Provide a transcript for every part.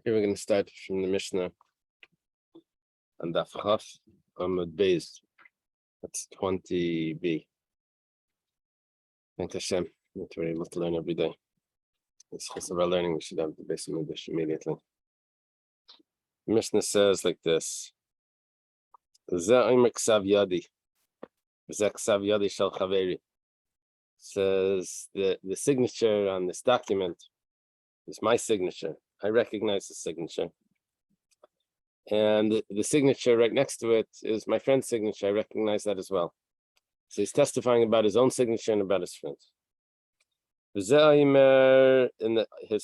Here we're going to start from the Mishnah and Daf Chaf Amud Beis. That's 20b. Thank Hashem that we're able to learn every day. It's because of our learning, we should have the basic English immediately. The Mishnah says like this: Ksav Yadi, Ksav Yadi Shel Chaveri. Says the signature on this document is my signature. I recognize the signature. And the signature right next to it is my friend's signature. I recognize that as well. So he's testifying about his own signature and about his friend's. His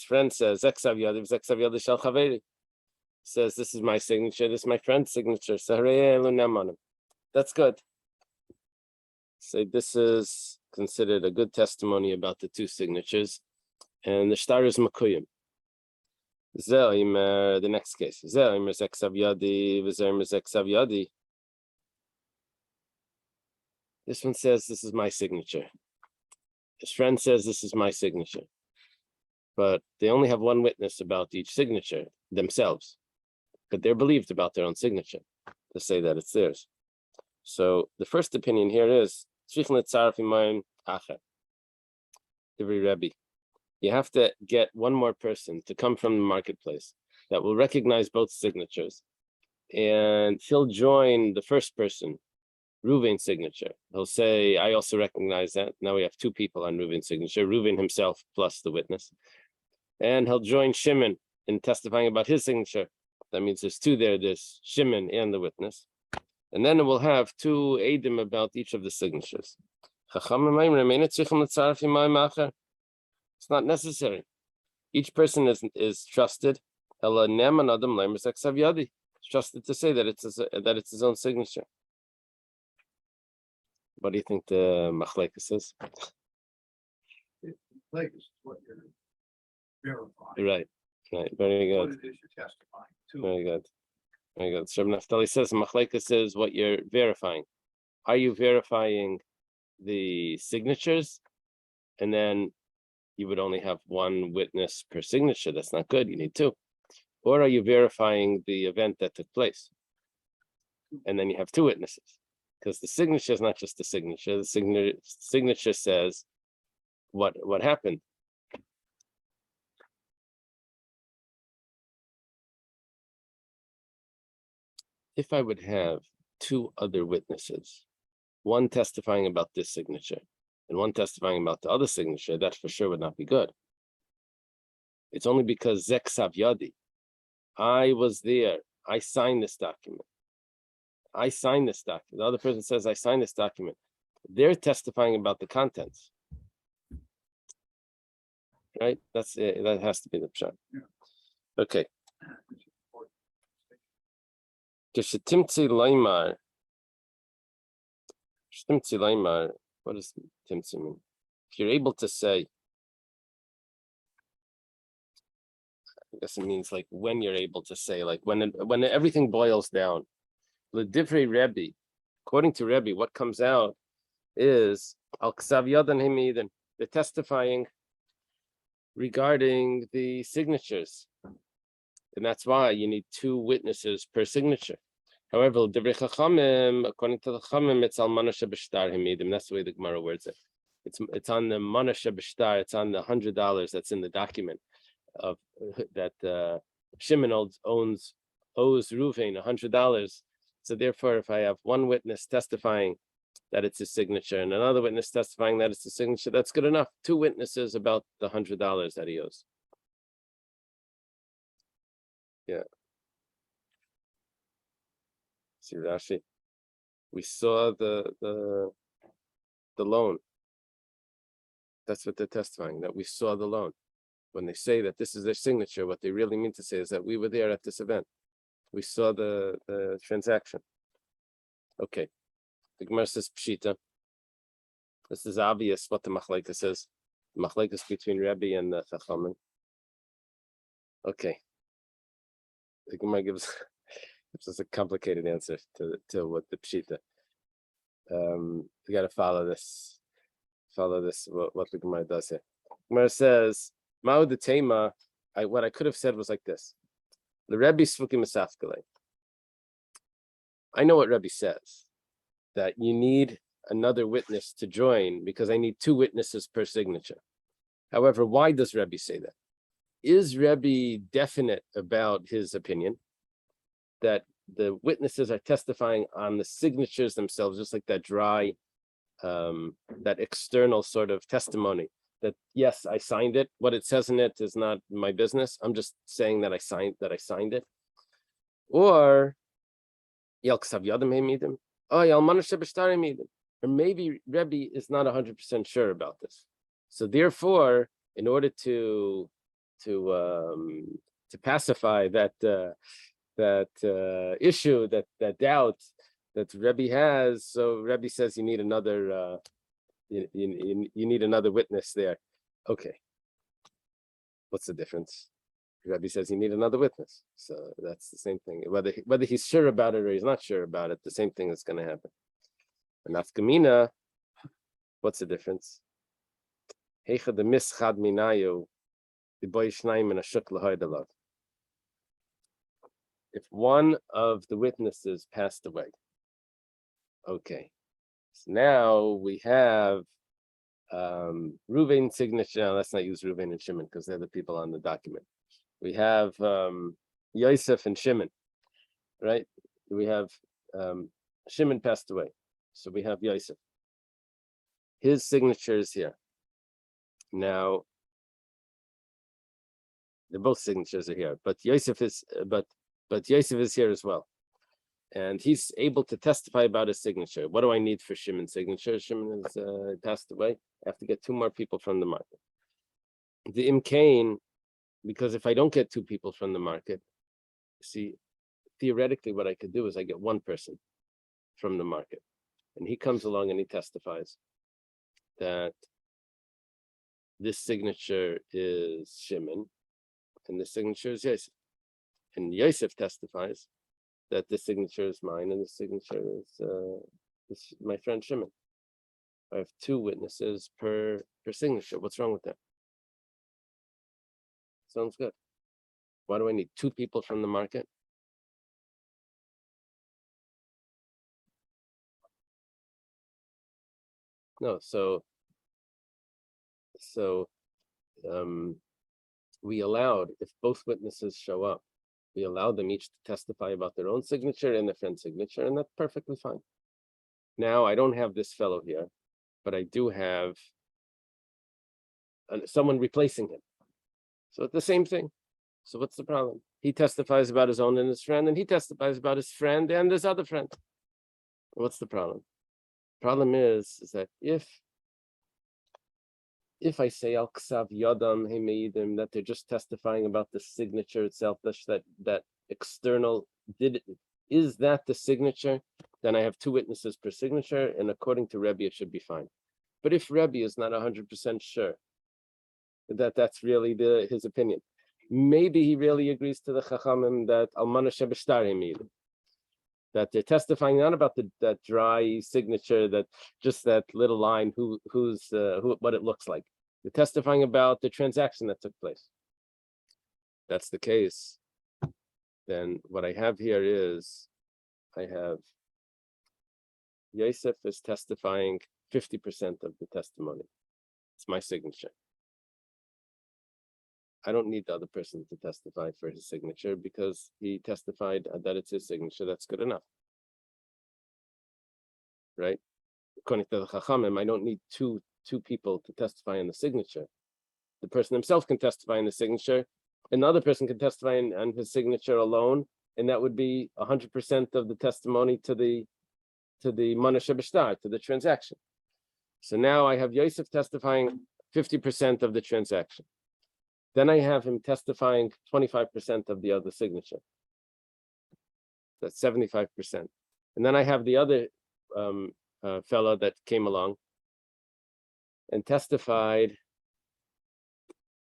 friend says, says, this is my signature, this is my friend's signature. That's good. So this is considered a good testimony about the two signatures. And the shtar is makuyim. The next case. This one says, this is my signature. His friend says, this is my signature. But they only have one witness about each signature, themselves. But they're believed about their own signature to say that it's theirs. So the first opinion here is, you have to get one more person to come from the marketplace that will recognize both signatures. And he'll join the first person, Reuven's signature. He'll say, I also recognize that. Now we have two people on Reuven's signature, Reuven himself plus the witness. And he'll join Shimon in testifying about his signature. That means there's two there, there's Shimon and the witness. And then we'll have two eidim about each of the signatures. It's not necessary. Each person is trusted. It's trusted to say that it's his own signature. What do you think the machlekes is? Machlekes is what you're verifying. Right. Very good. What it is you're testifying to. Very good. Shreb Naftali says machlekes is what you're verifying. Are you verifying the signatures, and then you would only have one witness per signature? That's not good. You need two. Or are you verifying the event that took place, and then you have two witnesses? Because the signature is not just the signature. The signature says what happened. If I would have two other witnesses, one testifying about this signature and one testifying about the other signature, that for sure would not be good. It's only because Zek Ksav Yadi, I was there, I signed this document. I signed this document. The other person says, I signed this document. They're testifying about the contents. Right? That's it. That has to be the pshat. Yeah. Okay. Timtzi Laimar. What does Timtzi mean? If you're able to say, I guess it means like when you're able to say, like when everything boils down. The Divrei Rebbe, according to Rebbe, what comes out is Al Ksav Yadan Himiden, the testifying regarding the signatures. And that's why you need two witnesses per signature. However, Divrei Chachamim, according to the Chachamim, it's Al Manasha B'Shtar Himidim. That's the way the Gemara words it. It's on the Manasha B'Shtar. It's on the $100 that's in the document of that Shimon owes Reuven $100. So therefore, if I have one witness testifying that it's his signature and another witness testifying that it's his signature, that's good enough. Two witnesses about the $100 that he owes. Yeah. See Rashi. We saw the loan. That's what they're testifying, that we saw the loan. When they say that this is their signature, what they really mean to say is that we were there at this event. We saw the transaction. Okay. The Gemara says Pshita. This is obvious what the machlekes is. The machlekes between Rebbe and the Chachamim. Okay. The Gemara gives us a complicated answer to what the Pshita. You got to follow this. What the Gemara does here. Gemara says, Ma'u the Tema. What I could have said was like this. The Rebbe Sfukim Esafkale. I know what Rebbe says, that you need another witness to join because I need 2 witnesses per signature. However, why does Rebbe say that? Is Rebbe definite about his opinion that the witnesses are testifying on the signatures themselves, just like that dry, that external sort of testimony that yes, I signed it. What it says in it is not my business. I'm just saying that I signed it. Or or maybe Rebbe is not 100% sure about this. So therefore, in order to pacify that issue, that doubt that Rebbe has, so Rebbe says you need another you need another witness there. Okay, what's the difference? Rebbe says you need another witness, so that's the same thing. Whether he's sure about it or he's not sure about it, the same thing is going to happen. And Nafkamina, what's the difference? If one of the witnesses passed away, okay, so now we have Reuven's signature. Now, let's not use Reuven and Shimon because they're the people on the document. We have Yosef and Shimon, right? We have Shimon passed away, so we have Yosef. His signature is here. Now, they're both signatures are here, but Yosef is Yosef is here as well, and he's able to testify about his signature. What do I need for Shimon's signature? Shimon has passed away. I have to get 2 more people from the market. The Imkain, because if I don't get 2 people from the market, see, theoretically, what I could do is I get 1 person from the market, and he comes along and he testifies that this signature is Shimon, and this signature is Yosef. And Yosef testifies that this signature is mine, and this signature is my friend Shimon. I have 2 witnesses per signature. What's wrong with that? Sounds good. Why do I need 2 people from the market? No, so we allowed, if both witnesses show up, we allowed them each to testify about their own signature and their friend's signature, and that's perfectly fine. Now I don't have this fellow here, but I do have someone replacing him. So it's the same thing. So what's the problem? He testifies about his own and his friend, and he testifies about his friend and his other friend. What's the problem? Problem is that if I say Al Ksav Yadam Hemeidim, that they're just testifying about the signature itself, that external is that the signature, then I have 2 witnesses per signature, and according to Rebbe, it should be fine. But if Rebbe is not 100% sure that that's really his opinion, maybe he really agrees to the Chachamim that Almana Shebeshtar Hemeidim, that they're testifying not about that dry signature, that just that little line, what it looks like. They're testifying about the transaction that took place. That's the case. Then what I have here is, I have Yosef is testifying 50% of the testimony. It's my signature. I don't need the other person to testify for his signature because he testified that it's his signature. That's good enough, right? According to the Chachamim, I don't need two people to testify on the signature. The person himself can testify on the signature. Another person can testify on his signature alone, and that would be 100% of the testimony to the Mana Shebeshtar, to the transaction. So now I have Yosef testifying 50% of the transaction. Then I have him testifying 25% of the other signature. That's 75%. And then I have the other fellow that came along and testified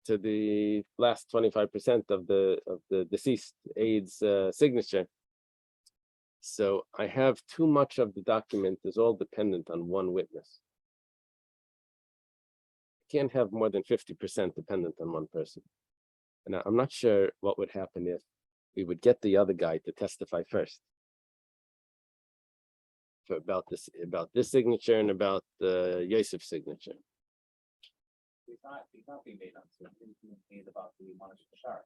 to the last 25% of the deceased aide's signature. So I have too much of the document is all dependent on one witness. Can't have more than 50% dependent on one person. And I'm not sure what would happen we would get the other guy to testify first about this signature and about the Yosef's signature. He's not being made about the Manish Bashar.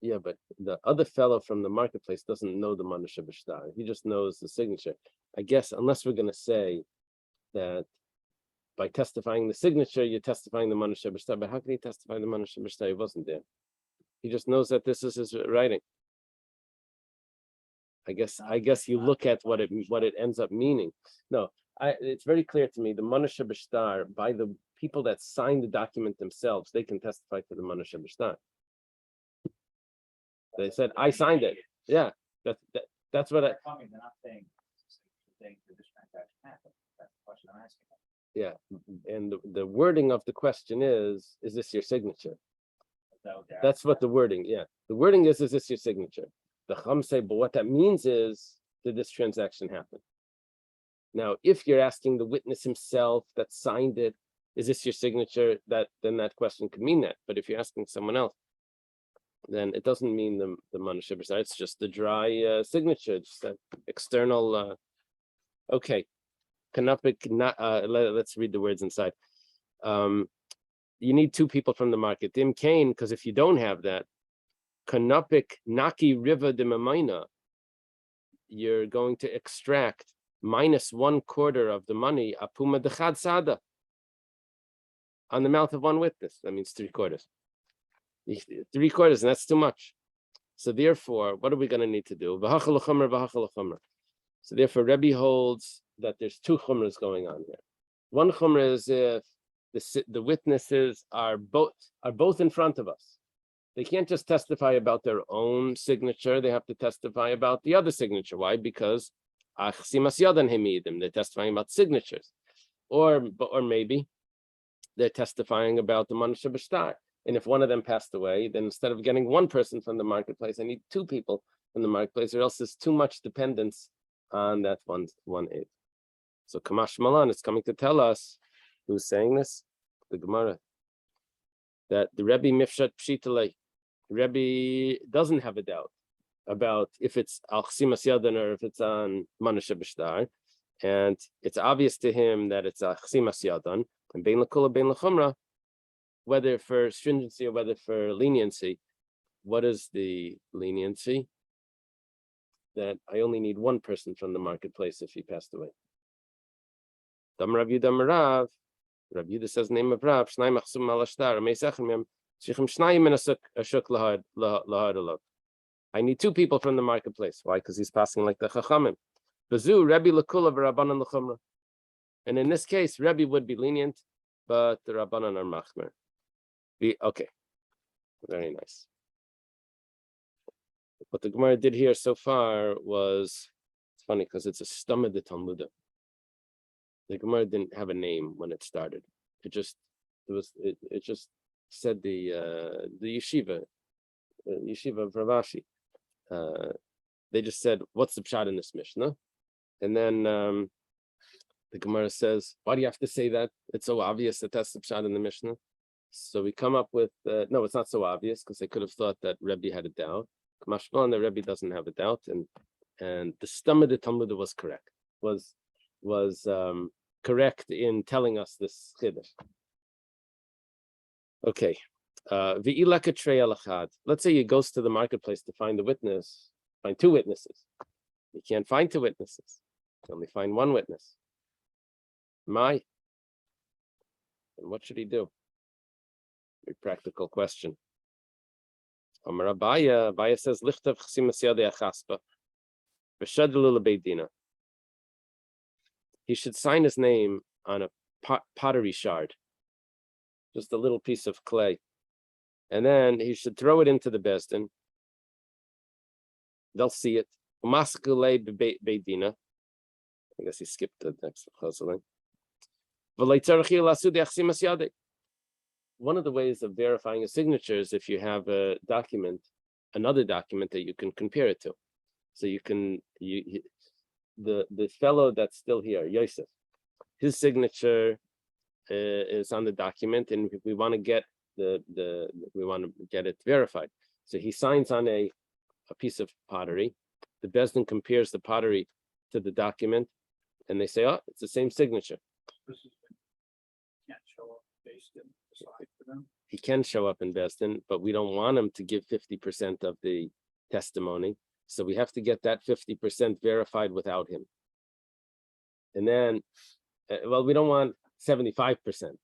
Yeah, but the other fellow from the marketplace doesn't know the Manusha B'Shtar. He just knows the signature. I guess unless we're going to say that by testifying the signature, you're testifying the Manusha B'Shtar. But how can he testify the Manusha B'Shtar? He wasn't there. He just knows that this is his writing. I guess you look at what it ends up meaning. No, it's very clear to me the Manusha B'Shtar, by the people that sign the document themselves, they can testify to the Manusha B'Shtar. They said, I signed it. Yeah, that's what They're not saying that this transaction happened. That's the question I'm asking. Yeah, and the wording of the question is this your signature? That's what the wording, yeah. The wording is this your signature? The Chum say, but what that means is, did this transaction happen? Now, if you're asking the witness himself that signed it, is this your signature? Then that question could mean that. But if you're asking someone else, then it doesn't mean the Manusha B'Shtar. It's just the dry signature, just an external. Okay, Kanapik. Let's read the words inside. You need two people from the market. Dim Kane, because if you don't have that, Kanapik Naki Riva de Mamaina, you're going to extract -1/4 of the money, Apuma Dechad Sada, on the mouth of one witness. That means 3/4. 3/4, and that's too much. So therefore, what are we going to need to do? So therefore, Rebbe holds that there's two chumras going on here. One chumra is if the witnesses are both in front of us. They can't just testify about their own signature. They have to testify about the other signature. Why? Because they're testifying about signatures, or maybe they're testifying about the Manusha B'Shtar. And if one of them passed away, then instead of getting one person from the marketplace, I need two people from the marketplace, or else there's too much dependence on that one aid. So Kamash Malan is coming to tell us, who's saying this? The Gemara. That the Rebbe Mifshat Pshitale, Rebbe doesn't have a doubt about if it's Al Chsimas Yadan or if it's on Manusha B'Shtar. And it's obvious to him that it's Al Chsimas Yadan, and Bein L'Kula, Bein L'Chumra, whether for stringency or whether for leniency. What is the leniency? That I only need one person from the marketplace if he passed away. Dam Rav Yudah Rav Yudah says the name of Rav, Shnai Machsum Malashtar, Meisachim Shichem Shnai Min Ashuk Lahad Alok. I need two people from the marketplace. Why? Because he's passing like the Chachamim. Bazu Rebbe L'Kula v'Rabbanan L'Chumra. And in this case, Rebbe would be lenient, but the Rabbanan are Machmer. Okay, very nice. What the Gemara did here so far was, it's funny because it's a stomach de Talmudah. The Gemara didn't have a name when it started. It just said the yeshiva of Ravashi. They just said, what's the pshat in this Mishnah? And then the Gemara says, why do you have to say that? It's so obvious that that's the pshat in the Mishnah. So we come up with, no, it's not so obvious, because they could have thought that Rebbe had a doubt. Kamashmalan, the Rebbe doesn't have a doubt, and the stomach of the Talmud was correct, was correct in telling us this chiddush. Okay, let's say he goes to the marketplace to find two witnesses. You can't find two witnesses. You only find one witness. And what should he do? Very practical question. Amar Abaya says, Lichtav Chsimas Yadei Achaspa, V'shadlu L'Beidina. He should sign his name on a pottery shard, just a little piece of clay, and then he should throw it into the Bezdin. They'll see it. Umaskule Beidina. I guess he skipped the next puzzling. One of the ways of verifying a signature is if you have a document, another document that you can compare it to. So the fellow that's still here, Yosef, his signature is on the document, and we want to get we want to get it verified. So he signs on a a piece of pottery. The Beis Din compares the pottery to the document, and they say, "Oh, it's the same signature." Can't show up based in decide for them. He can show up in Beis Din, but we don't want him to give 50% of the testimony. So we have to get that 50% verified without him. And then, we don't want 75%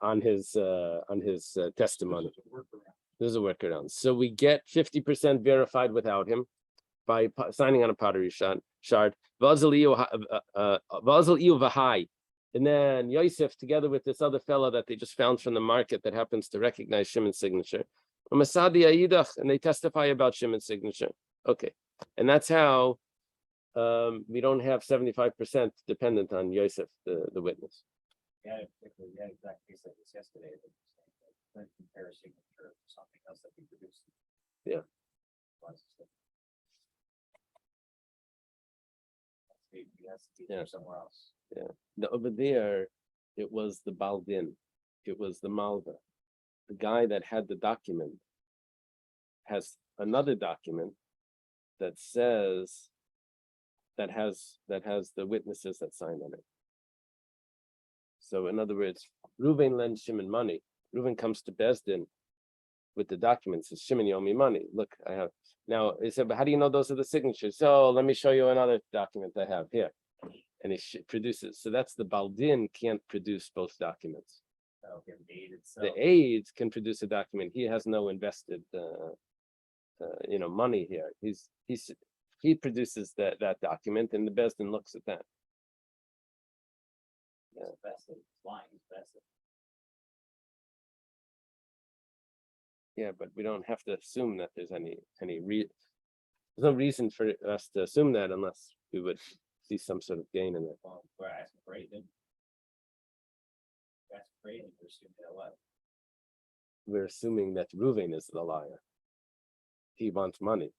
on his testimony. This is a workaround. So we get 50% verified without him by signing on a pottery shard. Vazal iu v'hai. And then Yosef, together with this other fellow that they just found from the market that happens to recognize Shimon's signature, and they testify about Shimon's signature. Okay, and that's how we don't have 75% dependent on Yosef, the witness. Yeah, particularly, yeah, exact case like this yesterday. That compare a signature to something else that we produced. Yeah. Yeah, somewhere else. Yeah, over there, it was the Baldin, it was the Malva. The guy that had the document has another document that says that has the witnesses that signed on it. So in other words, Reuven lends Shimon money. Reuven comes to Beis Din with the documents. Says, Shimon, you owe me money. Look, I have. Now he said, but how do you know those are the signatures? So let me show you another document I have here. And he produces. So that's the Baldin can't produce both documents. Okay, the aide can produce a document. He has no invested, money here. He produces that document, and the Beis Din looks at that. Yeah, vested. Lying is vested. Yeah, but we don't have to assume that there's there's no reason for us to assume that unless we would see some sort of gain in it. Well, we're asking for anything. That's great. We're assuming that what? We're assuming that Reuven is the liar. He wants money.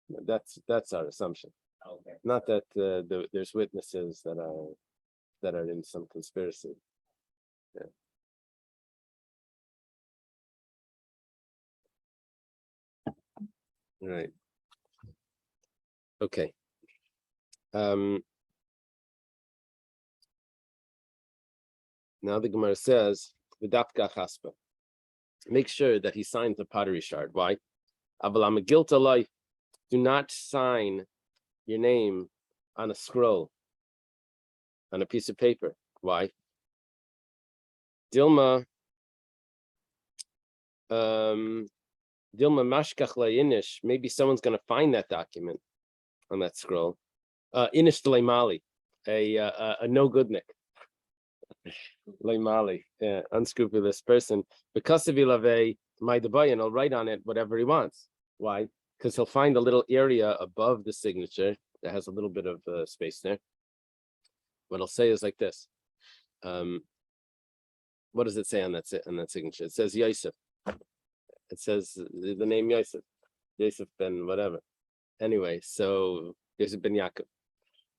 That's our assumption. Okay. Not that there's witnesses that are in some conspiracy. Yeah. Right. Okay. Now the Gemara says, "V'dapka chaspa." Make sure that he signs the pottery shard. Why? Avalam gilta life. Do not sign your name on a scroll, on a piece of paper. Why? Dilma mashkach layinish. Maybe someone's going to find that document on that scroll. Inish leimali, a no goodnik. Leimali, unscrupulous person. Because of ilave my debayan, he'll write on it whatever he wants. Why? Because he'll find a little area above the signature that has a little bit of space there. What he'll say is like this. What does it say on that signature? It says Yosef. It says the name Yosef. Yosef ben whatever. Anyway, so Yosef ben Yaakov.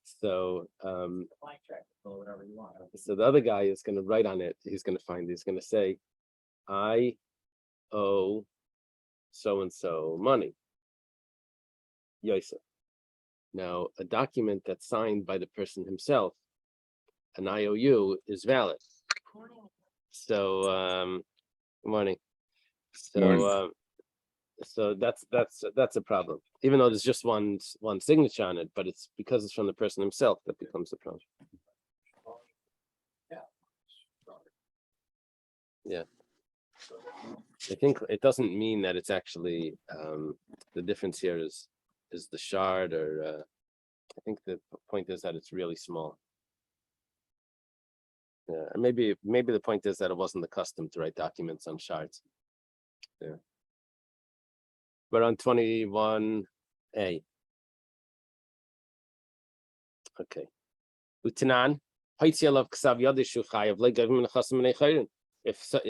So Blank check, fill whatever you want. so the other guy is going to write on it. He's going to say, I owe so and so money. Yosef. Now, a document that's signed by the person himself, an IOU, is valid. So, good morning. So, so that's a problem. Even though there's just one signature on it, but it's because it's from the person himself that becomes a problem. Yeah. I think it doesn't mean that it's actually the difference here is the shard, or I think the point is that it's really small. Yeah, and maybe the point is that it wasn't the custom to write documents on shards. Yeah. We're on 21A. Okay. Utanan, if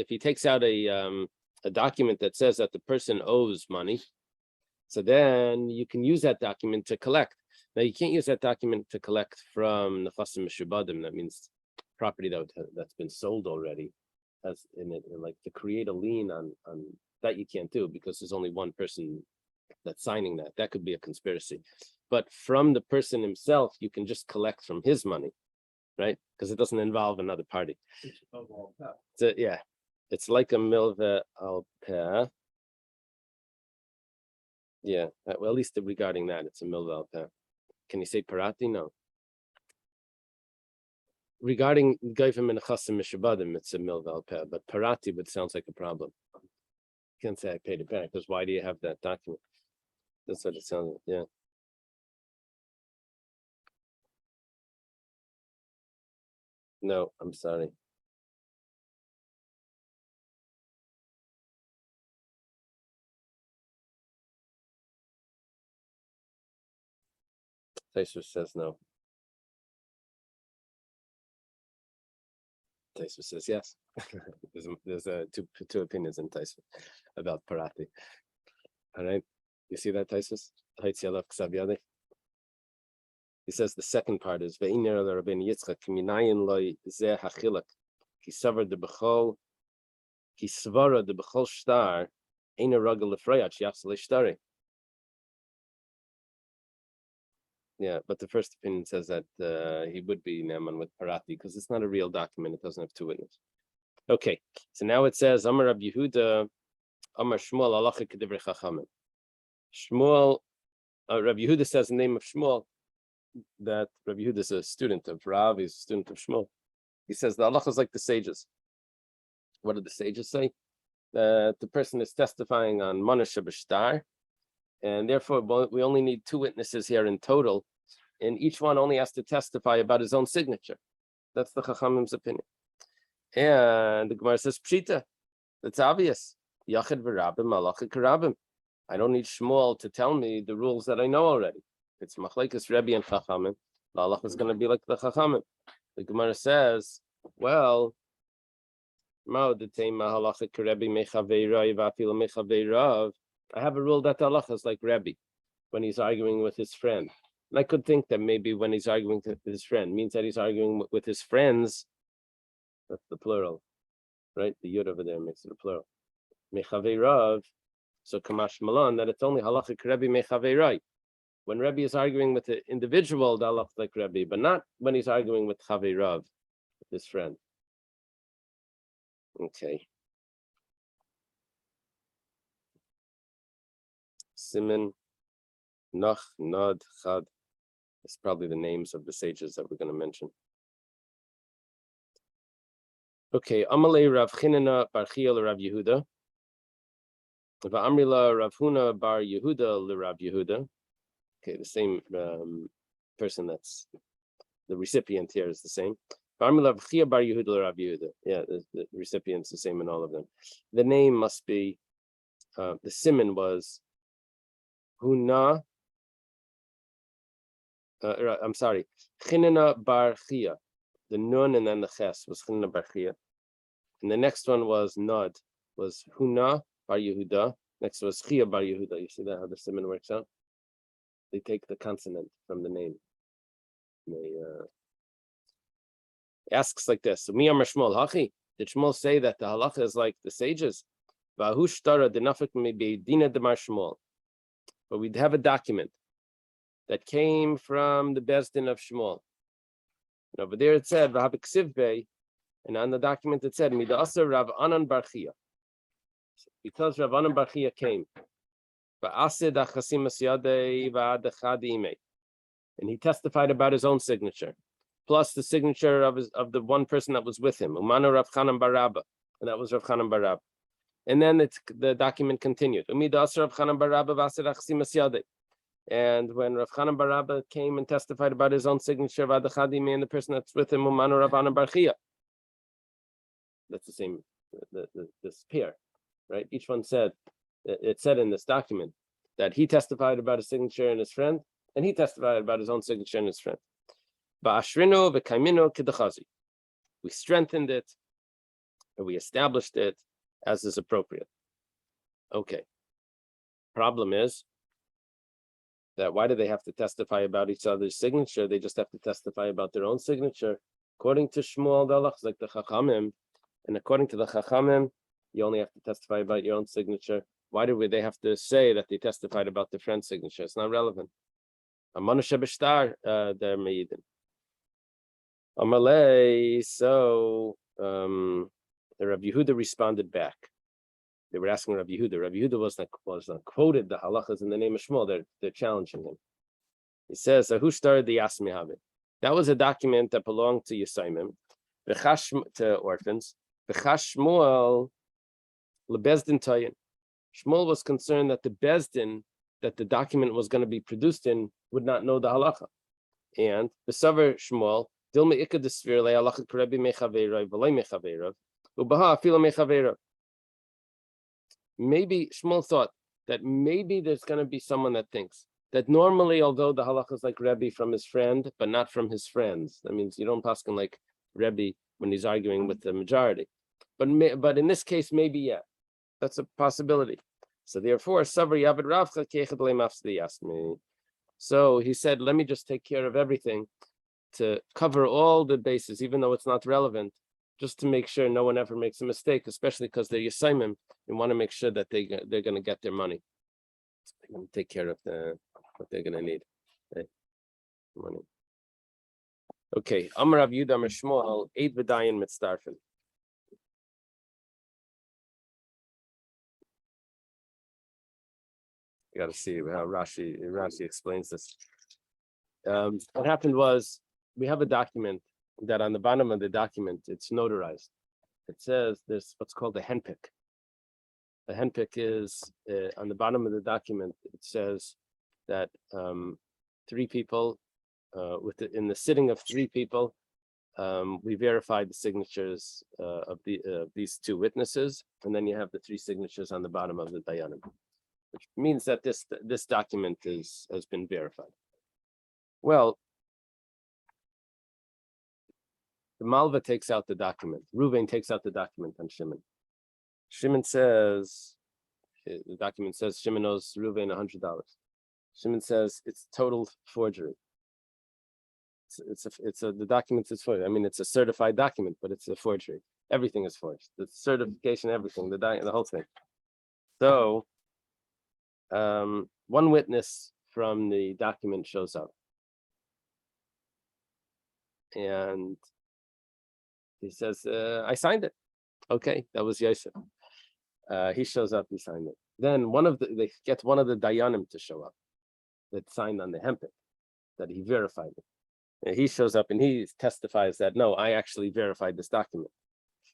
he takes out a document that says that the person owes money, so then you can use that document to collect. Now you can't use that document to collect from nechasim mishubadim. That means property that's been sold already, as in it, like to create a lien on that you can't do because there's only one person that's signing that. That could be a conspiracy. But from the person himself, you can just collect from his money, right? Because it doesn't involve another party. So yeah, it's like a milva al peh. Yeah, well, at least regarding that, it's a milva al peh. Can you say parati? No. Regarding Gaifim and Chasim Mishabadim, it's a milva al peh, but parati would sounds like a problem. You can't say I paid it back, because why do you have that document? That's what it sounds like, yeah. No, I'm sorry. Taisus says no. Taisus says yes. there's two opinions in Taisus about parati. All right, you see that Taisus? He says the second part is ve'iner Rabbeinu Yitzchak minayin loy zeh hachilak ki savar de bechol ki svara de bechol shtar eina ragel lefrayat shiachs leishtari. Yeah, but the first opinion says that he would be neman with parati because it's not a real document. It doesn't have two witnesses. Okay, so now it says Amar Rab Yehuda, Amar Shmuel Halacha K'divrei Chachamim. Shmuel, Rab Yehuda says the name of Shmuel that Rab Yehuda is a student of Rav. He's a student of Shmuel. He says the halacha is like the sages. What did the sages say? That the person is testifying on Manasha B'Shtar, and therefore we only need two witnesses here in total, and each one only has to testify about his own signature. That's the Chachamim's opinion. And the Gemara says Pshita. That's obvious. Yachid v'Rabim, Halacha K'Rabim. I don't need Shmuel to tell me the rules that I know already. It's Machlekes Rebbe and Chachamim. The halacha is going to be like the Chachamim. The Gemara says, well, I have a rule that the halacha is like Rebbe when he's arguing with his friend. And I could think that maybe when he's arguing with his friend means that he's arguing with his friends. That's the plural, right? The yud over there makes it a plural. Mechaveirav. So Kamash Malan that it's only halachic Rebbe Mechaveirai. When Rebbe is arguing with the individual, the halacha is like Rebbe, but not when he's arguing with Chaveirav, his friend. Okay. Simen, Noch, Nod, Chad. It's probably the names of the sages that we're going to mention. Okay, Amalei Rav Chinena Bar Chia Rav Yehuda. Va'amrila Rav Huna Bar Yehuda Rav Yehuda. Okay, the same person that's the recipient here is the same. Va'amrila Rav Chia Bar Yehuda Rav Yehuda. Yeah, the recipient's the same in all of them. The name must be, the siman was Huna. I'm sorry, Chinena Bar Chia. The nun and then the ches was Chinena Bar Chia. And the next one was Nod, was Huna Bar Yehuda. Next was Chia Bar Yehuda. You see that how the siman works out? They take the consonant from the name. They asks like this. So Mi Amar Shmuel Hachi. Did Shmuel say that the halacha is like the sages? V'ahushtara denafik maybe dina demar Shmuel. But we'd have a document that came from the Bezdin of Shmuel. And over there it said V'habik Sivbei. And on the document it said, Midasa Rav Anan Bar Chia. Because Rav Anan Bar Chia came. And he testified about his own signature, plus the signature of the one person that was with him, Umano Rav Chanan Barabba, and that was Rav Chanan Barabba. And then the document continued. And when Rav Chanan Barabba came and testified about his own signature, and the person that's with him, Umano Rav Anan Bar Chia. That's the same, this pair, right? Each one said, it said in this document that he testified about his signature and his friend, and he testified about his own signature and his friend. We strengthened it, and we established it as is appropriate. Okay. Problem is that why do they have to testify about each other's signature? They just have to testify about their own signature. According to Shmuel, the halach is like the Chachamim. And according to the Chachamim, you only have to testify about your own signature Why do they have to say that they testified about the friend's signature? It's not relevant. Amanusha b'shtar, they're meidin. Amalei. So the Rabbi Yehuda responded back. They were asking Rabbi Yehuda. Rabbi Yehuda was not quoted the halachas in the name of Shmuel. They're challenging him. He says, "Who started the Yasmi Havit?" That was a document that belonged to Yisaimim, to orphans. B'chash Shmuel lebezdin tayin. Shmuel was concerned that the bezdin that the document was going to be produced in would not know the halacha, and b'saver Shmuel dilma ikad desvir le'halacha karebi mechaveirav v'lei mechaveirav ubaha afilo mechaveirav. Maybe Shmuel thought that maybe there's going to be someone that thinks that normally, although the halacha is like Rebbe from his friend, but not from his friends. That means you don't paskin like Rebbe when he's arguing with the majority. But in this case, maybe yeah, that's a possibility. So therefore, Savri Yavid Ravcha Kechad Le'mafsdi Yasmi. So he said, let me just take care of everything to cover all the bases, even though it's not relevant, just to make sure no one ever makes a mistake, especially because they're Yisaimim. You want to make sure that they're going to get their money. They're going to take care of what they're going to need. Okay. Money. Okay. Amar Rav Yehuda Amar Shmuel, 8 V'dayin Mitzdarfen. You got to see how Rashi explains this. What happened was we have a document that on the bottom of the document it's notarized. It says there's what's called a henpick. A henpick is on the bottom of the document. It says that 3 people in the sitting of 3 people, we verified the signatures of these 2 witnesses, and then you have the 3 signatures on the bottom of the dayanim, which means that this document has been verified. Well, the Malva takes out the document. Reuven takes out the document on Shimon. Shimon says, the document says Shimon owes Reuven $100. Shimon says it's total forgery. The document is forgery. I mean, it's a certified document, but it's a forgery. Everything is forged. The certification, everything, the whole thing. So, one witness from the document shows up, and he says, "I signed it." Okay, that was Yosef. He shows up. He signed it. Then they get one of the dayanim to show up that signed on the hempik, that he verified it. And he shows up and he testifies that no, I actually verified this document.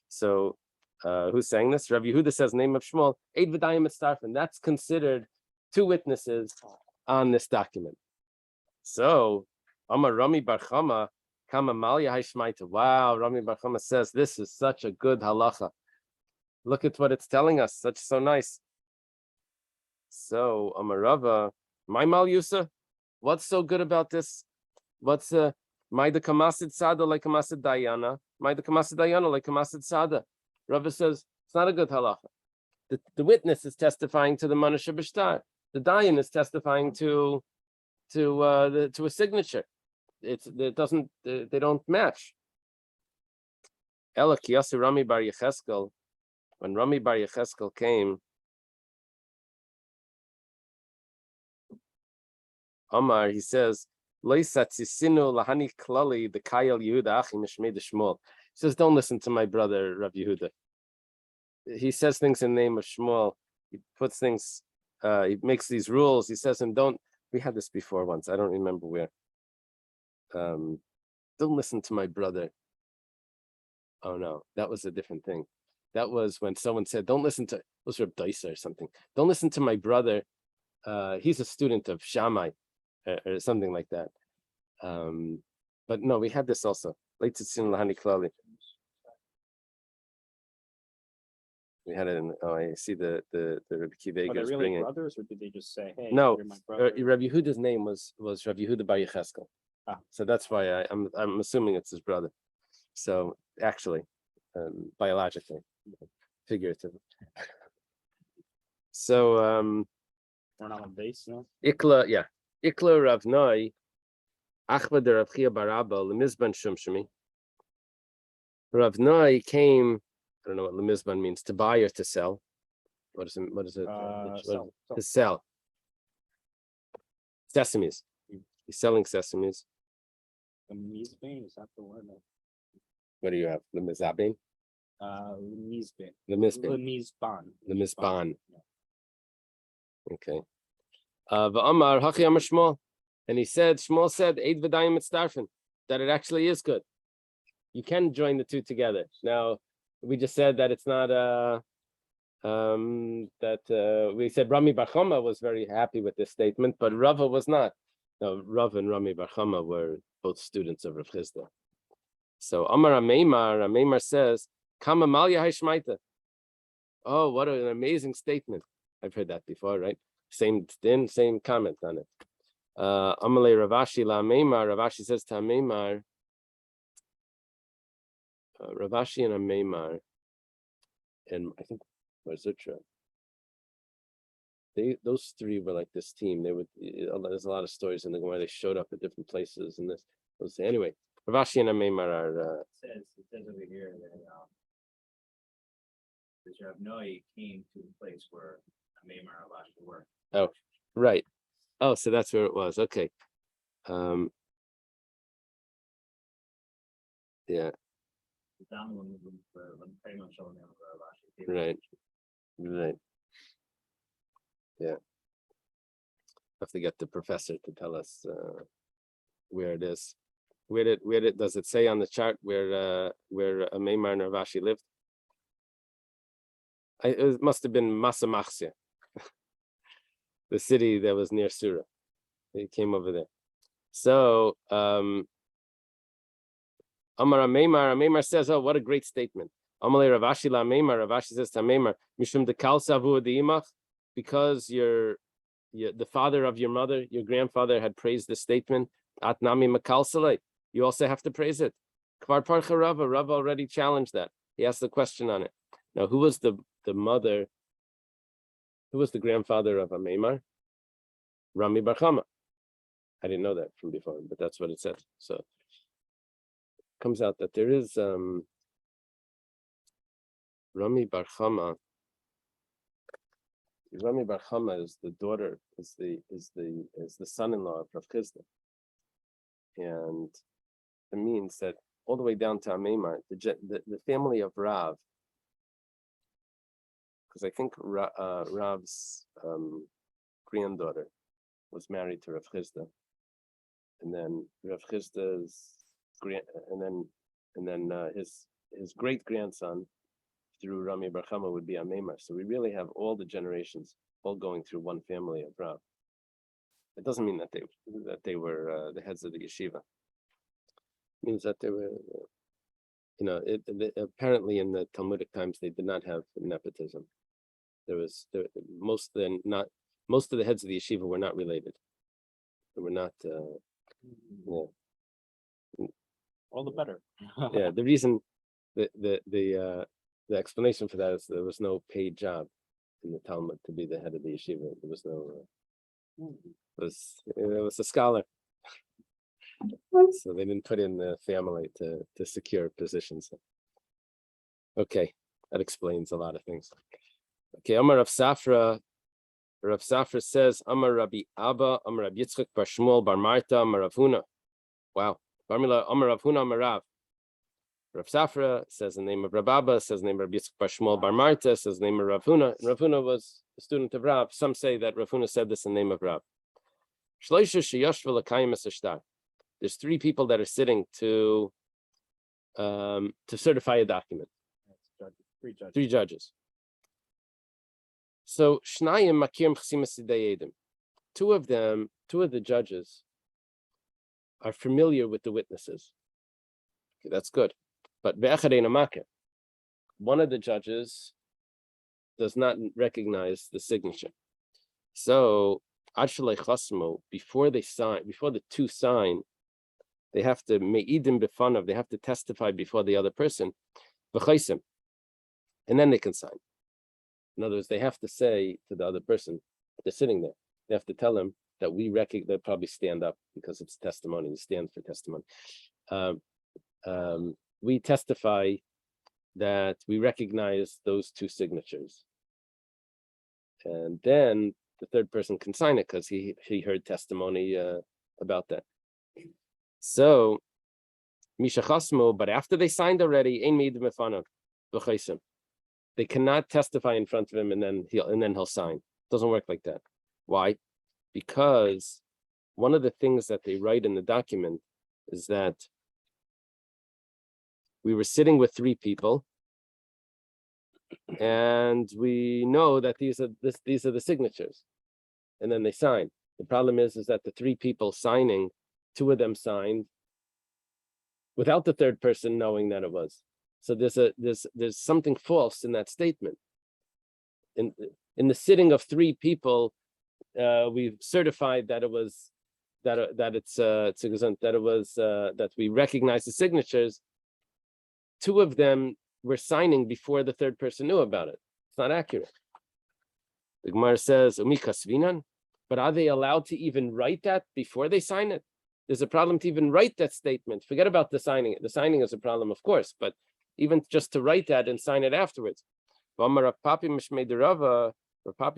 So who's saying this? Rav Yehuda says, name of Shmuel, 8 V'dayim Mitzdarfen. That's considered 2 witnesses on this document. So Amar Rami Bar Chama Kama Malya Haishmaita. Wow, Rami Bar Chama says this is such a good halacha. Look at what it's telling us. So nice. So Amar Rava, my Mal Yusa, what's so good about this? What's my the Kamasid Sada like Kamasid Dayana? My the Kamasid Dayana like Kamasid Sada. Rava says it's not a good halacha. The witness is testifying to the Manasha B'shtar. The Dayan is testifying to a signature. They don't match. Ela Kiyasu Rami Bar Yecheskel. When Rami Bar Yecheskel came, Omar, he says, he says, don't listen to my brother Rav Yehuda. He says things in the name of Shmuel. He puts things, he makes these rules. He says, and don't, we had this before once, I don't remember where. Don't listen to my brother. Oh no, that was a different thing. That was when someone said, don't listen to, it was Reb Daisa or something. Don't listen to my brother. He's a student of Shammai or something like that. But no, we had this also. We had it in, I see the Rebbe Kiva Are they is really bringing. brothers, or did they just say, hey, No, you're my brother? Rabbi Yehuda's name was Rabbi Yehuda Bar Yecheskel. Ah. So that's why I'm assuming it's his brother. So actually, biologically, figuratively. So we're not on base now. Ikla Rav Noi, Achva de Rav Chia Baraba, Lemizban Shumshimi. Rav Noi came, I don't know what Lemizban means, to buy or to sell. What is it? What is it? Sell. To sell sesames. He's selling sesames. The Mizbane, is that the word? What do you have? The mizabin, Mizbane. the misbin, Mizban. the misban. Yeah. Okay. V'amar hachi amar Shmuel, and Shmuel said, "Eid v'dayim mitzdarfen," that it actually is good. You can join the two together. Now, we just said that it's not we said Rami Bar Chama was very happy with this statement, but Rava was not. No, Rav and Rami Bar Chama were both students of Rav Chisda. So Amar Ameimar says, "Kama malya hayshmaita." Oh, what an amazing statement! I've heard that before, right? Same comment on it. Amalei Ravashi la Ameimar. Ravashi says to Ameimar. Ravashi and Ameimar, and I think Zutra. Those three were like this team. There's a lot of stories in the Gemara. They showed up at different places, and this. Anyway, Ravashi and Ameimar are. It says over here that Rav Noi came to the place where Ameimar and Ravashi were. Oh, right. Oh, so that's where it was. Okay. Yeah. Right. Yeah. Have to get the professor to tell us where it is. Where does it say on the chart where Ameimar and Ravashi lived? It must have been Masamachsia, the city that was near Surah. He came over there. So Amar Ameimar says, "Oh, what a great statement." Amalei Ravashi la Ameimar. Ravashi says to Ameimar, "Mishum dekal savu deimach," because the father of your mother, your grandfather, had praised this statement. At nami makal salei. You also have to praise it. Kvar parcha Rava. Rava already challenged that. He asked the question on it. Now, who was the mother? Who was the grandfather of Ameimar? Rami Bar Chama. I didn't know that from before, but that's what it says. So it comes out that there is Rami Bar Chama. Rami Bar Chama is the daughter, is the son-in-law of Rav Chisda, and it means that all the way down to Ameimar, the family of Rav, because I think Rav's granddaughter was married to Rav Chisda, and then Rav Chisda's his great grandson through Rami Bar Chama would be Ameimar. So we really have all the generations all going through one family of Rav. It doesn't mean that they were the heads of the yeshiva. It means that they were, apparently in the Talmudic times they did not have nepotism. Most of the heads of the yeshiva were not related. They were not. All the better. Yeah, the reason the explanation for that is there was no paid job in the Talmud to be the head of the yeshiva. There was no. It was a scholar, so they didn't put in the family to secure positions. Okay, that explains a lot of things. Okay, Amar Rav Safra. Rav Safra says, Amar Rabbi Abba, Amar Rabbi Yitzchak Bar Shmuel Bar Marta, Amar Rav Huna. Wow. Barmila, Amar Rav Huna, Amar Rav. Rav Safra says the name of Rav Abba, says the name of Rabbi Yitzchak Bar Shmuel Bar Marta, says the name of Rav Huna. And Rav Huna was a student of Rav. Some say that Rav Huna said this in the name of Rav. There's three people that are sitting to certify a document. Three judges. So Shnayim Makirim Chsimas Edim. Two of the judges are familiar with the witnesses. Okay, that's good. But one of the judges does not recognize the signature. So before the two sign, they have to me'idim b'fanav, they have to testify before the other person, and then they can sign. In other words, they have to say to the other person, they're sitting there, they have to tell them that they probably stand up because it's testimony, you stand for testimony. We testify that we recognize those two signatures. and then the third person can sign it because he heard testimony about that. So Misha Chasmo, but after they signed already, Ein Meid Mefanav B'Chaisim. They cannot testify in front of him and then he'll sign. It doesn't work like that. Why? Because one of the things that they write in the document is that we were sitting with three people, and we know that these are the signatures, and then they sign. The problem is that the three people signing, two of them signed without the third person knowing that it was. So there's something false in that statement. In the sitting of three people, we've certified that it was that we recognize the signatures. Two of them were signing before the third person knew about it. It's not accurate. The Gemara says, but are they allowed to even write that before they sign it? There's a problem to even write that statement. Forget about the signing. The signing is a problem, of course, but even just to write that and sign it afterwards. Rav Papi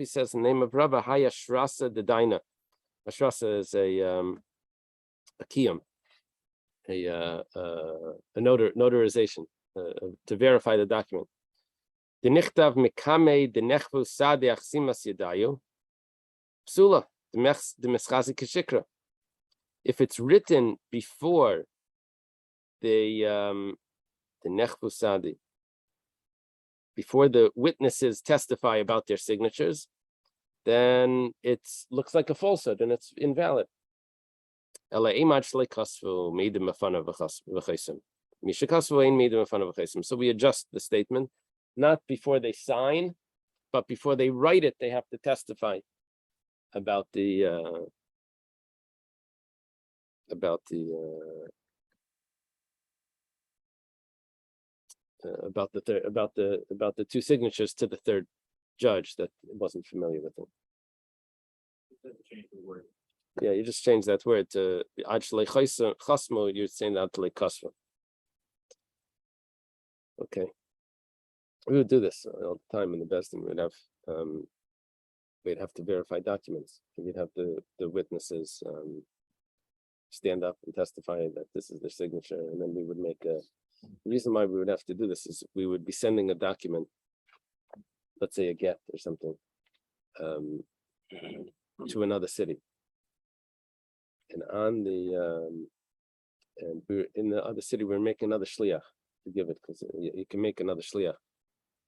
says in the name of Rava, Haya Shrasa Dedaina. A Shrasa is a kiyum, a notarization to verify the document. The nichtav mikame the nechvu sade achsimas yedayu psula the meschazi kishikra. If it's written before the nechvu sade, before the witnesses testify about their signatures, then it looks like a falsehood and it's invalid. So we adjust the statement, not before they sign, but before they write it, they have to testify about the two signatures to the third judge that wasn't familiar with them. Yeah, you just change that word to actually chasmo. You're saying that like kasva. Okay, we would do this all the time in the best, and we'd have to verify documents. We'd have the witnesses stand up and testify that this is their signature, and then we would make a. The reason why we would have to do this is we would be sending a document, let's say a get or something, to another city. And on the and we're in the other city, we're making another shliach to give it, because you can make another shliach.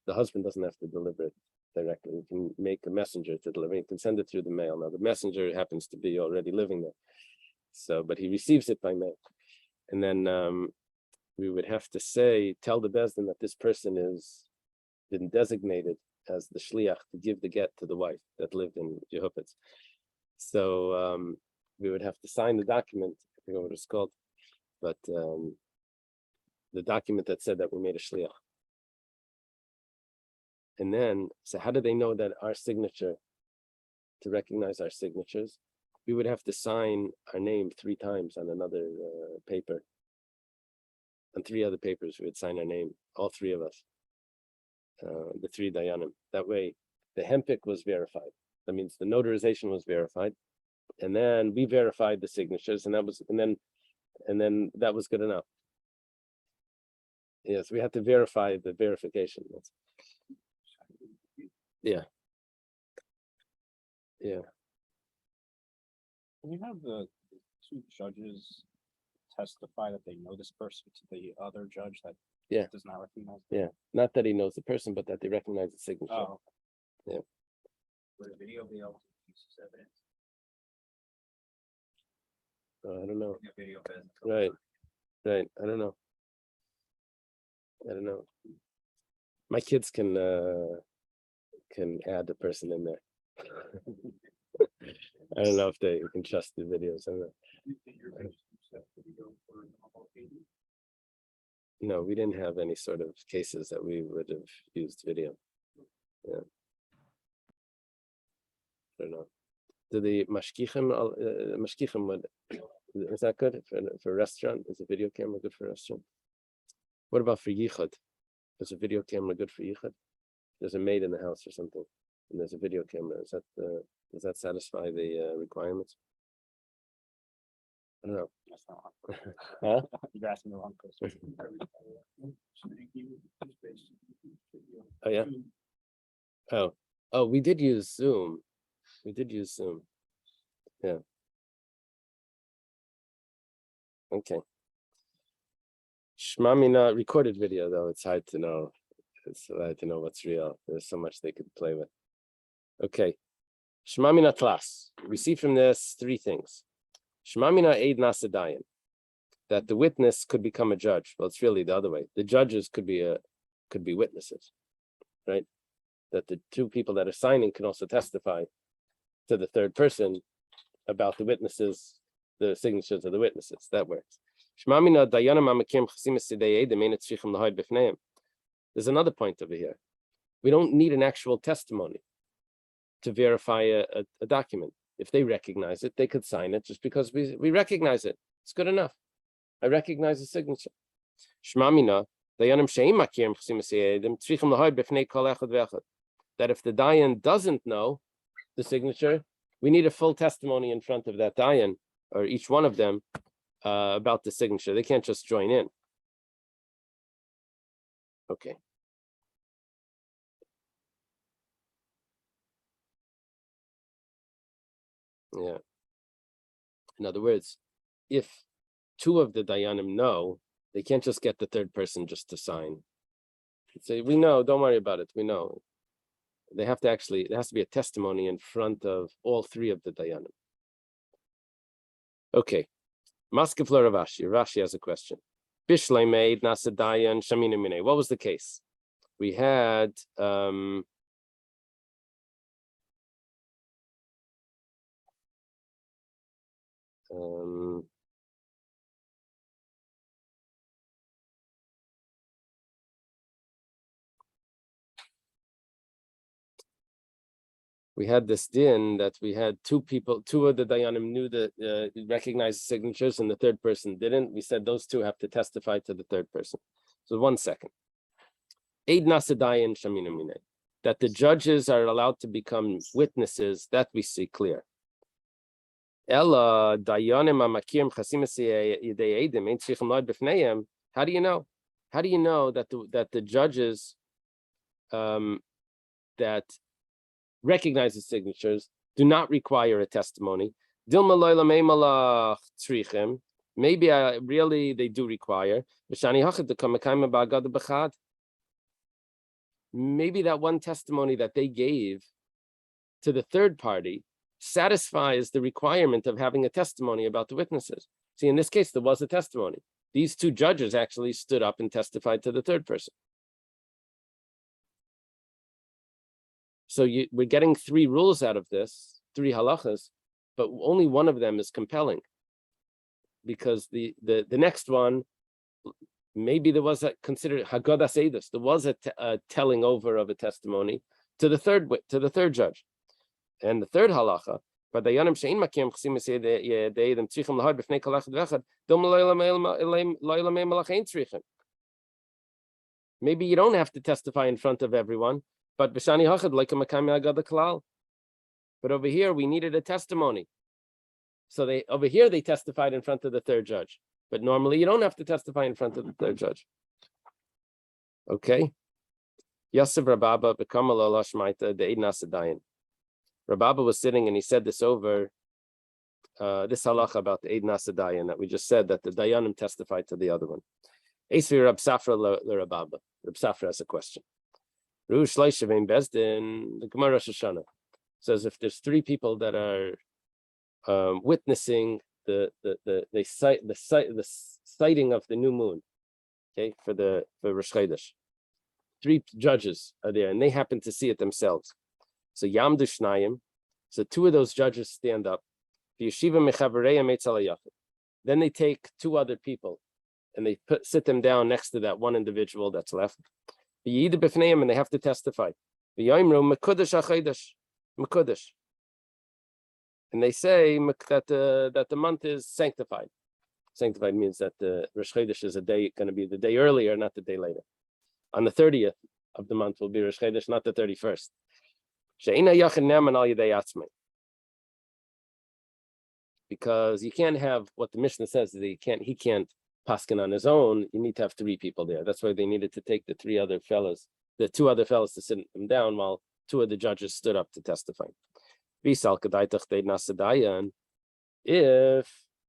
The husband doesn't have to deliver it directly. You can make a messenger to deliver. You can send it through the mail. Now the messenger happens to be already living there, so but he receives it by mail, and then we would have to tell the bezdin that this person is been designated as the shliach to give the get to the wife that lived in Yehupitz. So we would have to sign the document. I forget what it's called, but the document that said that we made a shliach. And then, so how do they know that our signature, to recognize our signatures, we would have to sign our name 3 times on another paper. On 3 other papers, we would sign our name, all 3 of us, the 3 dayanim. That way, the hempik was verified. That means the notarization was verified, and then we verified the signatures, and that was, and then that was good enough. Yes, we had to verify the verification. Yeah. Can you have the 2 judges testify that they know this person to the other judge that does not recognize them? Yeah, not that he knows the person, but that they recognize the signature. Oh, yeah. Would a video be able to use as evidence? I don't know. A video evidence. Right. I don't know. My kids can add the person in there. I don't know if they can trust the videos. I don't know. No, we didn't have any sort of cases that we would have used video. Yeah. I don't know. Do the mashkichim is that good for a restaurant? Is a video camera good for a restaurant? What about for yichud? Is a video camera good for yichud? There's a maid in the house or something. and there's a video camera. Does that satisfy the requirements? I don't know. That's not Huh? You're asking the wrong person. Oh yeah. Oh, we did use Zoom. Yeah. Okay. Shmamina recorded video though. It's hard to know. It's hard to know what's real. There's so much they could play with. Okay. Shmamina class. We see from this three things. Shmamina eid nasadayan. That the witness could become a judge. Well, it's really the other way. The judges could be witnesses, right? That the two people that are signing can also testify to the third person about the witnesses, the signatures of the witnesses. That works. There's another point over here. We don't need an actual testimony to verify a document. If they recognize it, they could sign it just because we recognize it. It's good enough. I recognize the signature. That if the dayan doesn't know the signature, we need a full testimony in front of that dayan, or each one of them, about the signature. They can't just join in. Okay. Yeah. In other words, if two of the dayanim know, they can't just get the third person just to sign. Say, we know, don't worry about it, we know. They have to actually, there has to be a testimony in front of all three of the dayanim. Okay. Maskefla Ravashi. Rashi has a question. Bishlei made nasa dayan shamina mine. What was the case? We had we had this din that we had two of the dayanim knew that recognized signatures and the third person didn't. We said those two have to testify to the third person. So 1 second. Eid nasa dayan shamina mine. That the judges are allowed to become witnesses, that we see clear. Ella dayanim amakim chasimas yedei edim ain't tzrichim lod b'fneihem. How do you know? How do you know that the judges that recognize the signatures do not require a testimony? Maybe really they do require. Maybe that one testimony that they gave to the third party satisfies the requirement of having a testimony about the witnesses. See, in this case, there was a testimony. These two judges actually stood up and testified to the third person. So we're getting three rules out of this, three halachas, but only one of them is compelling. Because the next one, maybe there was considered hagadas eidus. There was a telling over of a testimony to the third judge, and the third halacha. Maybe you don't have to testify in front of everyone, but b'shani hachad like a makam agada klal. But over here we needed a testimony, so over here they testified in front of the third judge. But normally you don't have to testify in front of the third judge. Okay. Yosef Rababa b'kamal olashmaita de'id nasadayin. Rababa was sitting and he said this over this halacha about the eid nasadayin that we just said, that the dayanim testified to the other one. Esri Rab Safra Rababa. Rab Safra has a question. Rush Leishavim Bezdin, the Gemara Rosh Hashanah says if there's three people that are witnessing the sighting of the new moon, okay, for Rosh Chodesh, three judges are there and they happen to see it themselves. So Yamdu Shnayim, so two of those judges stand up. Then they take two other people and they sit them down next to that one individual that's left. And they have to testify. And they say that the month is sanctified. Sanctified means that the Rosh Chodesh is going to be the day earlier, not the day later. On the 30th of the month will be Rosh Chodesh, not the 31st. Because you can't have what the Mishnah says that he can't paskin on his own. You need to have three people there. That's why they needed to take the two other fellas to sit them down while two of the judges stood up to testify. If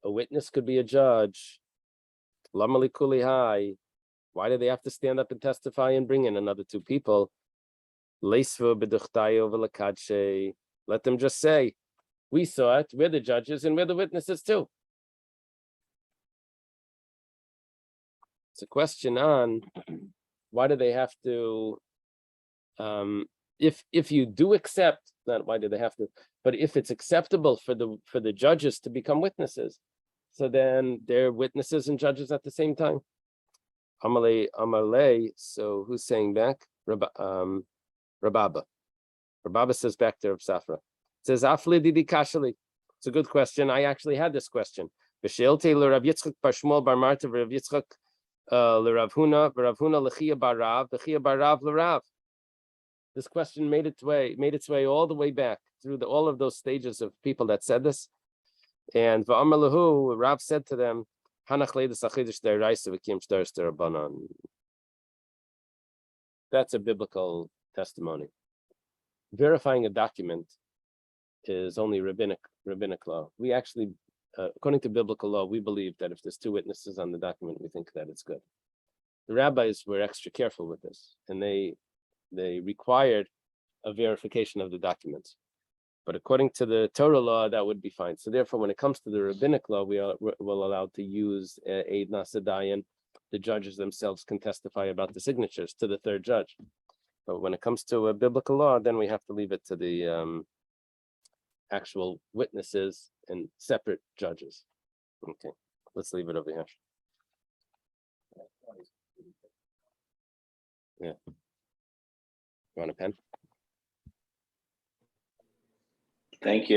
a witness could be a judge, why do they have to stand up and testify and bring in another two people? Let them just say, we saw it, we're the judges and we're the witnesses too. It's a question on why do they have to, if you do accept, not why do they have to, but if it's acceptable for the judges to become witnesses, so then they're witnesses and judges at the same time. Amalei, so who's saying back? Rababa. Rababa says back to Rav Safra. It says, Afli didi kashali. It's a good question. I actually had this question. B'sheiltei l'Rav Yitzchak bar Shmuel bar Marta v'Rav Yitzchak l'Rav Huna l'Chia bar Rav l'Chia bar Rav l'Rav. This question made its way all the way back through all of those stages of people that said this. And v'amar lahu, Rav said to them, Hanach leidas achidush deraisa v'kim shtaris derabanan. That's a biblical testimony. Verifying a document is only rabbinic law. We actually, according to biblical law, we believe that if there's two witnesses on the document, we think that it's good. The rabbis were extra careful with this, and they required a verification of the documents. But according to the Torah law, that would be fine. So therefore, when it comes to the rabbinic law, we're allowed to use Eid Nasadayan. The judges themselves can testify about the signatures to the third judge. But when it comes to a biblical law, then we have to leave it to the actual witnesses and separate judges. Okay, let's leave it over here. Yeah. You want a pen? Thank you.